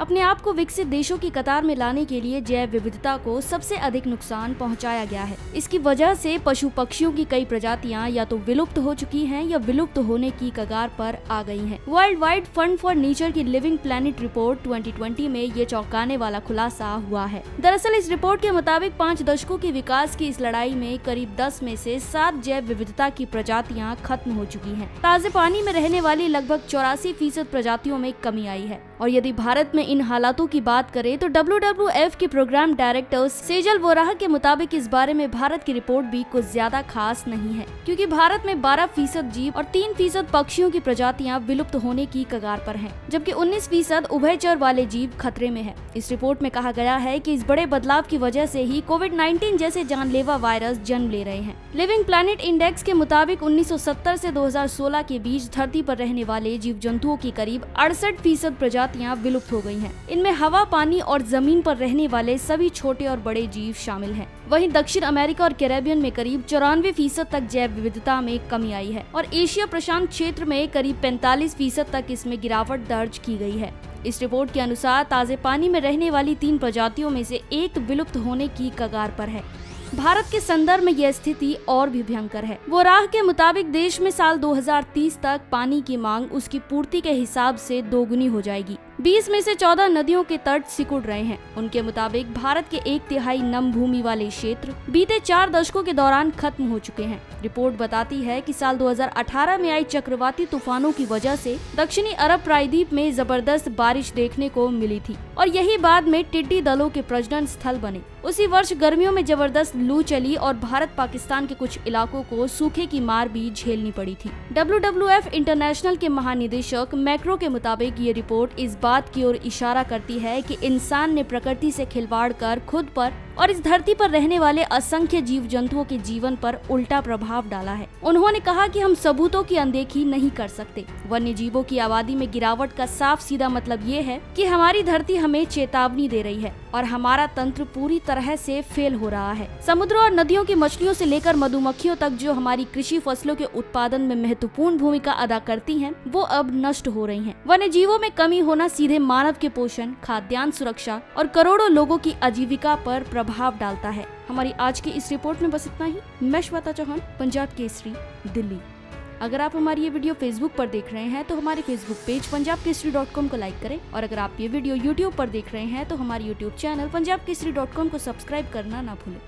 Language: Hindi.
अपने आप को विकसित देशों की कतार में लाने के लिए जैव विविधता को सबसे अधिक नुकसान पहुंचाया गया है। इसकी वजह से पशु पक्षियों की कई प्रजातियां या तो विलुप्त हो चुकी हैं या विलुप्त होने की कगार पर आ गई हैं। World wide fund for nature की लिविंग प्लैनेट रिपोर्ट 2020 में ये चौंकाने वाला खुलासा हुआ है। दरअसल इस रिपोर्ट के मुताबिक 5 दशकों के विकास की इस लड़ाई में करीब 10 में से 7 जैव विविधता की प्रजातियां खत्म हो चुकी हैं। ताजे पानी में रहने वाली लगभग 84% प्रजातियों में कमी आई है। और यदि भारत में इन हालातों की बात करें तो WWF के प्रोग्राम डायरेक्टर सेजल वोराह के मुताबिक इस बारे में भारत की रिपोर्ट भी कुछ ज्यादा खास नहीं है, क्योंकि भारत में 12% जीव और 3% पक्षियों की प्रजातियां विलुप्त होने की कगार पर हैं, जबकि 19% उभयचर वाले जीव खतरे में है। इस रिपोर्ट में कहा गया है कि इस बड़े बदलाव की वजह से ही कोविड-19 जैसे जानलेवा वायरस जन्म ले रहे हैं। लिविंग प्लैनेट इंडेक्स के मुताबिक 1970 से 2016 के बीच धरती पर रहने वाले जीव जंतुओं की करीब 68% प्रजातियां विलुप्त हो गई हैं। इनमें हवा, पानी और जमीन पर रहने वाले सभी छोटे और बड़े जीव शामिल हैं। वहीं दक्षिण अमेरिका और कैरेबियन में करीब 94% तक जैव विविधता में कमी आई है और एशिया प्रशांत क्षेत्र में करीब 45% तक इसमें गिरावट दर्ज की गई है। इस रिपोर्ट के अनुसार ताजे पानी में रहने वाली 3 प्रजातियों में से एक विलुप्त होने की कगार पर है। भारत के संदर्भ में यह स्थिति और भी भयंकर है। वोराह के मुताबिक देश में साल 2030 तक पानी की मांग उसकी पूर्ति के हिसाब से दोगुनी हो जाएगी। 20 में से 14 नदियों के तट सिकुड़ रहे हैं। उनके मुताबिक भारत के 1/3 नम भूमि वाले क्षेत्र बीते 4 दशकों के दौरान खत्म हो चुके हैं। रिपोर्ट बताती है कि साल 2018 में आई चक्रवाती तूफानों की वजह से दक्षिणी अरब प्रायद्वीप में जबरदस्त बारिश देखने को मिली थी और यही बाद में टिड्डी दलों के प्रजनन स्थल बने। उसी वर्ष गर्मियों में जबरदस्त लू चली और भारत पाकिस्तान के कुछ इलाकों को सूखे की मार भी झेलनी पड़ी थी। WWF इंटरनेशनल के महानिदेशक मैक्रो के मुताबिक ये रिपोर्ट इस बात की ओर इशारा करती है कि इंसान ने प्रकृति से खिलवाड़ कर खुद पर और इस धरती पर रहने वाले असंख्य जीव जंतुओं के जीवन पर उल्टा प्रभाव डाला है। उन्होंने कहा कि हम सबूतों की अनदेखी नहीं कर सकते। वन्य जीवों की आबादी में गिरावट का साफ सीधा मतलब ये है कि हमारी धरती हमें चेतावनी दे रही है और हमारा तंत्र पूरी तरह से फेल हो रहा है। समुद्र और नदियों की मछलियों से लेकर मधुमक्खियों तक जो हमारी कृषि फसलों के उत्पादन में महत्वपूर्ण भूमिका अदा करती हैं, वो अब नष्ट हो रही हैं। वन्य जीवों में कमी होना सीधे मानव के पोषण, खाद्यान्न सुरक्षा और करोड़ों लोगों की आजीविका पर प्रभाव डालता है। हमारी आज की इस रिपोर्ट में बस इतना ही। मैं श्वेता चौहान, पंजाब केसरी, दिल्ली। अगर आप हमारी ये वीडियो फेसबुक पर देख रहे हैं तो हमारे फेसबुक पेज punjabkesari.com को लाइक करें और अगर आप ये वीडियो यूट्यूब पर देख रहे हैं तो हमारे यूट्यूब चैनल punjabkesari.com को सब्सक्राइब करना ना भूलें।